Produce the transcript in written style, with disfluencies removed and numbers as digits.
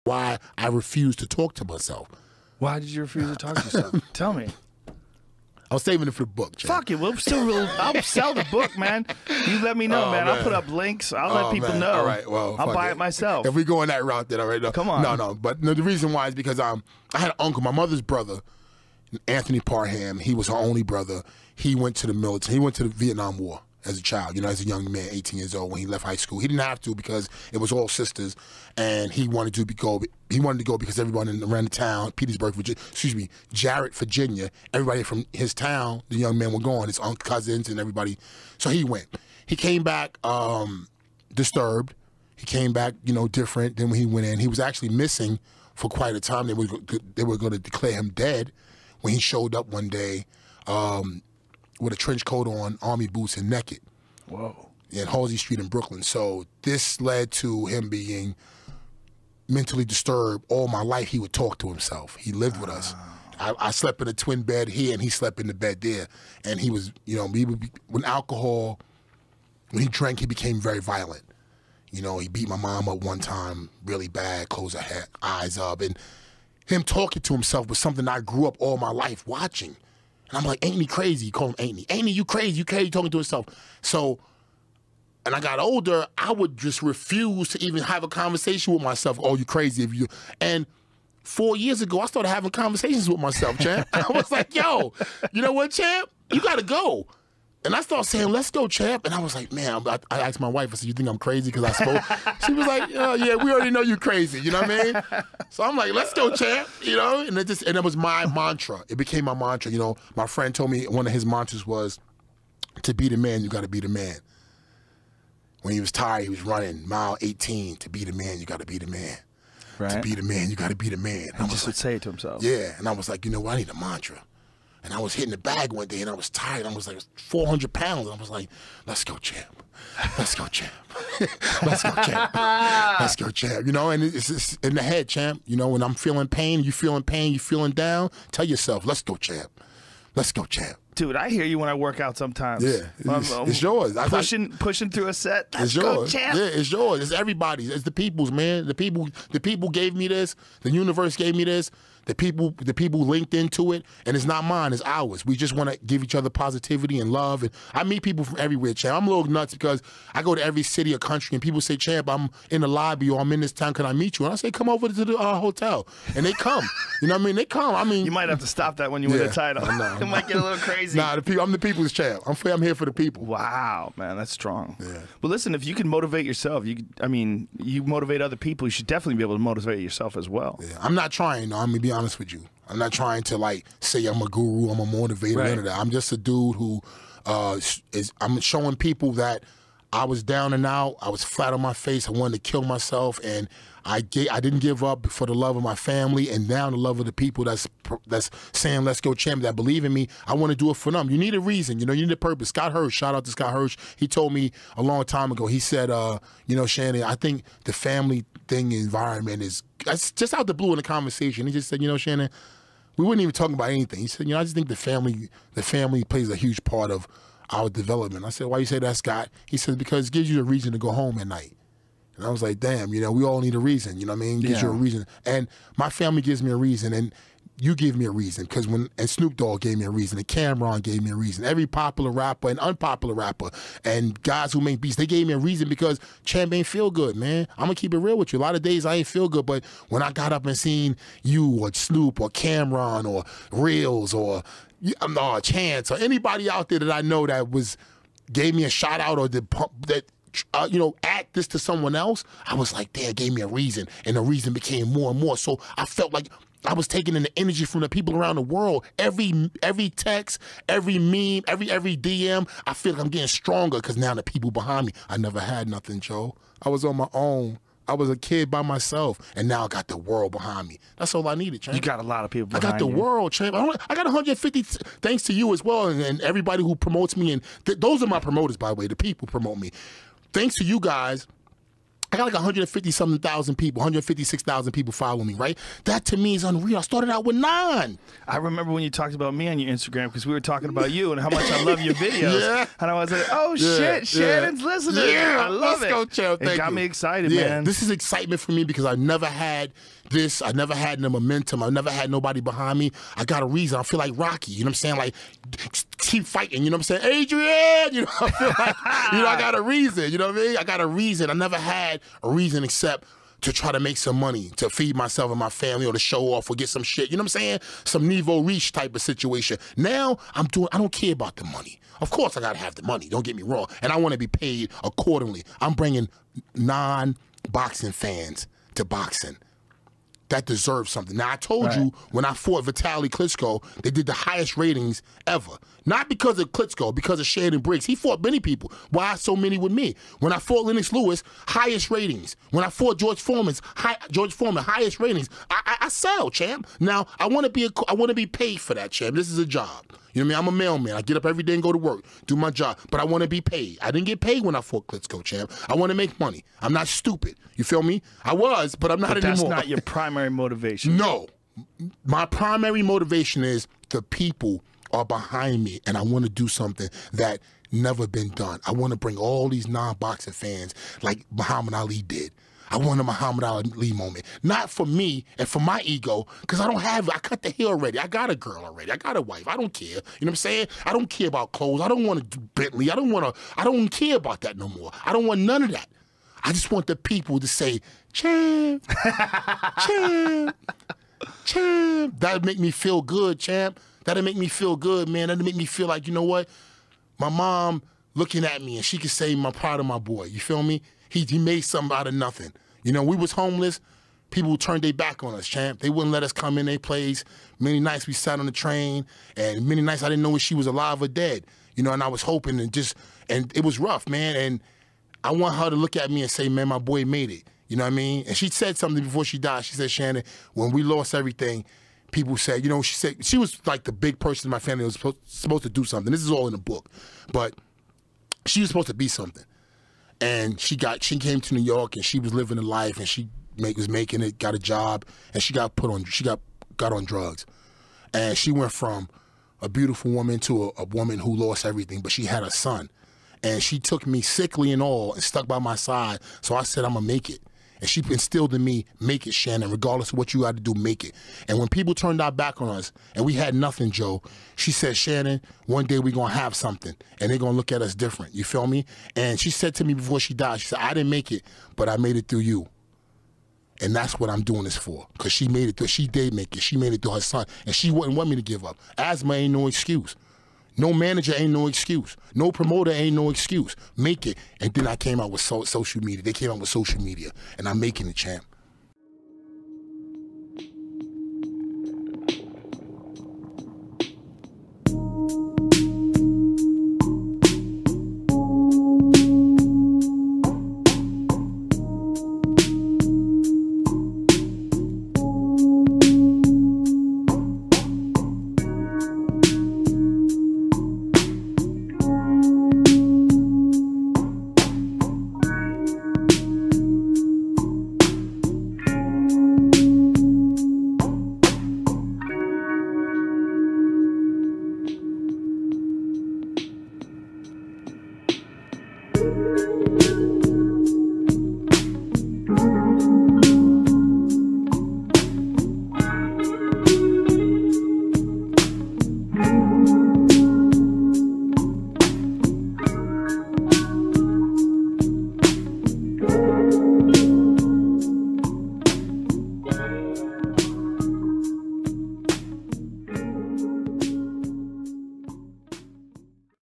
why I refused to talk to myself. Why did you refuse to talk to yourself? Tell me. I was saving it for the book, Chad. Fuck it. We'll I'll sell the book, man. You let me know, man. I'll put up links. I'll let people know. All right, well, I'll buy it myself. If we go in that route, then all right. No. Come on. No. But no, the reason why is because I had an uncle, my mother's brother, Anthony Parham. He was her only brother. He went to the military. He went to the Vietnam War as a child, as a young man, 18 years old, when he left high school. He didn't have to because it was all sisters, and he wanted to go because everyone around the town, Petersburg, Jarrett, Virginia, everybody from his town, the young men were going, his uncle, cousins, and everybody. So he went. He came back disturbed. He came back, different than when he went in. He was actually missing for quite a time. They were going to declare him dead when he showed up one day. With a trench coat on, army boots, and naked. Whoa. In Halsey Street in Brooklyn. So this led to him being mentally disturbed. All my life, he would talk to himself. He lived with us. I slept in a twin bed here, and he slept in the bed there. And he was, when he drank, he became very violent. He beat my mom up one time really bad, closed her eyes up. And him talking to himself was something I grew up all my life watching. And I'm like, ain't he crazy? You call him Ain't he? Ain't he, you crazy, talking to himself. So, and I got older, I would just refuse to even have a conversation with myself. Oh, you crazy if you. And 4 years ago, I started having conversations with myself, champ. I was like, yo, you know what, champ? You got to go. And I started saying, let's go, champ. And I was like, man, I asked my wife, I said, you think I'm crazy because I spoke? She was like, oh, yeah, we already know you crazy. You know what I mean? So I'm like, let's go, champ. And it was my mantra. It became my mantra. My friend told me one of his mantras was, to be the man, you got to be the man. When he was tired, he was running mile 18. To be the man, you got to be the man. Right. To be the man, you got to be the man. He just would say it to himself. Yeah. And I was like, you know what? I need a mantra. And I was hitting the bag one day, and I was tired. I was like 400 pounds. And I was like, let's go, champ. Let's go, champ. Let's go, champ. Let's go, champ. And it's in the head, champ. When I'm feeling pain, you feeling down, tell yourself, let's go, champ. Let's go, champ. Dude, I hear you when I work out sometimes. Yeah, it's yours. Pushing through a set. It's yours. Champ. Yeah, it's yours. It's everybody's. It's the people's, man. The people gave me this. The universe gave me this. The people linked into it, and it's not mine, it's ours. We just want to give each other positivity and love. And I meet people from everywhere, champ. I'm a little nuts because I go to every city or country, and people say, champ, I'm in the lobby or I'm in this town, can I meet you? And I say, come over to the hotel. And they come. You know what I mean? They come. You might have to stop that when you win the title. No. It might get a little crazy. Nah, I'm the people's champ. I'm here for the people. Wow, man, that's strong. Yeah. But listen, if you can motivate yourself, you motivate other people, you should definitely be able to motivate yourself as well. Yeah. I'm not trying, though. I'm going to be honest with you. I'm not trying to say I'm a guru, I'm a motivator, none of that. I'm just a dude who I'm showing people that I was down and out, I was flat on my face, I wanted to kill myself, and I didn't give up for the love of my family and now the love of the people that's saying let's go, champ, that believe in me. I want to do it for them. You need a reason, you need a purpose. Scott Hirsch, shout out to Scott Hirsch. He told me a long time ago, he said, Shannon, I think the family thing environment is just out the blue in the conversation. He just said, Shannon, we weren't even talking about anything. He said, I just think the family plays a huge part of our development. I said, why you say that, Scott? He said, because it gives you a reason to go home at night. And I was like, damn, we all need a reason, you know what I mean? Gives you a reason. And my family gives me a reason, and you give me a reason, because and Snoop Dogg gave me a reason, and Cameron gave me a reason. Every popular rapper and unpopular rapper and guys who make beats, they gave me a reason because champ ain't feel good, man. I'm going to keep it real with you. A lot of days I ain't feel good, but when I got up and seen you or Snoop or Cameron or Reels or Chance or anybody out there that I know that gave me a shout out or act this to someone else, I was like, damn, gave me a reason, and the reason became more and more. So I felt like I was taking in the energy from the people around the world. Every text, every meme, every DM, I feel like I'm getting stronger because now the people behind me. I never had nothing, Joe. I was on my own. I was a kid by myself, and now I got the world behind me. That's all I needed, champ. You got a lot of people behind you. I got the world, champ. I got 150 thanks to you as well, and everybody who promotes me. And those are my promoters, by the way. The people promote me. Thanks to you guys, I got like 150-something thousand people, 156,000 people following me, right? That to me is unreal. I started out with 9. I remember when you talked about me on your Instagram because we were talking about you and how much I love your videos. Yeah. And I was like, oh, shit, Shannon's listening. Yeah, I love let's it. go, champ. It got me excited, man. This is excitement for me because I never had this. I never had the momentum. I never had nobody behind me. I got a reason. I feel like Rocky. You know what I'm saying? Like, keep fighting. You know what I'm saying? Adrian! You know, I feel like, I got a reason. You know what I mean? I got a reason. I never had a reason except to try to make some money, to feed myself and my family, or to show off or get some shit. You know what I'm saying? Some Niveau Reach type of situation. Now, I don't care about the money. Of course, I got to have the money. Don't get me wrong. And I want to be paid accordingly. I'm bringing non-boxing fans to boxing that deserve something. Now, I told you when I fought Vitaly Klitschko, they did the highest ratings ever. Not because of Klitschko, because of Shannon Briggs. He fought many people. Why so many with me? When I fought Lennox Lewis, highest ratings. When I fought George Foreman, highest ratings. I sell, champ. Now, I want to be paid for that, champ. This is a job. You know what I mean? I'm a mailman. I get up every day and go to work, do my job. But I want to be paid. I didn't get paid when I fought Klitschko, champ. I want to make money. I'm not stupid. You feel me? I was, but I'm not anymore. That's not your primary motivation. No. My primary motivation is the people are behind me, and I want to do something that never been done. I want to bring all these non-boxing fans like Muhammad Ali did. I want a Muhammad Ali moment. Not for me and for my ego, because I don't have it. I cut the hair already. I got a girl already. I got a wife. I don't care. You know what I'm saying? I don't care about clothes. I don't want a Bentley. I don't care about that no more. I don't want none of that. I just want the people to say, champ, champ, champ. That'll make me feel good, champ. That'll make me feel good, man. That'll make me feel like, you know what? My mom looking at me and she can say, I'm proud of my boy. You feel me? He made something out of nothing. You know, we was homeless. People turned their back on us, champ. They wouldn't let us come in their place. Many nights we sat on the train, and many nights I didn't know if she was alive or dead. You know, and I was hoping and it was rough, man. And I want her to look at me and say, man, my boy made it. You know what I mean? And she said something before she died. She said, Shannon, when we lost everything, people said, you know, she said, she was like the big person in my family that was supposed to do something. This is all in the book. But she was supposed to be something. And she came to New York and she was living a life and she was making it, got a job, and she got on drugs. And she went from a beautiful woman to a woman who lost everything, but she had a son. And she took me sickly and all and stuck by my side. So I said, I'm gonna make it. And she instilled in me, make it, Shannon, regardless of what you got to do, make it. And when people turned our back on us and we had nothing, Joe, she said, Shannon, one day we're going to have something and they're going to look at us different. You feel me? And she said to me before she died, she said, I didn't make it, but I made it through you. And that's what I'm doing this for, because she made it through. She did make it. She made it through her son, and she wouldn't want me to give up. Asthma ain't no excuse. No manager ain't no excuse. No promoter ain't no excuse. Make it. And then I came out with social media. They came out with social media, and I'm making it, champ.